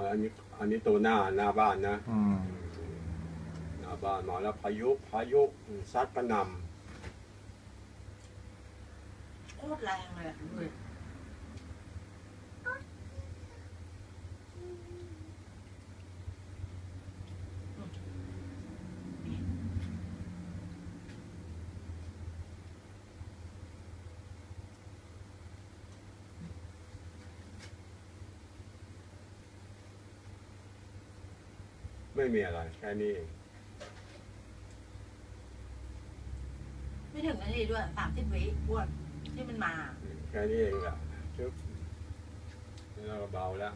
อันนี้ตัวหน้าบ้านนะหน้าบ้านมาแล้วพายุซัดกระหน่ำโคตรแรงเลยดูไม่มีอะไรแค่นี้เองไม่ถึงนาทีด้วย30 วิอ้วนที่มันมาแค่นี้เองแหละชึบนี่เราก็เบาแล้ว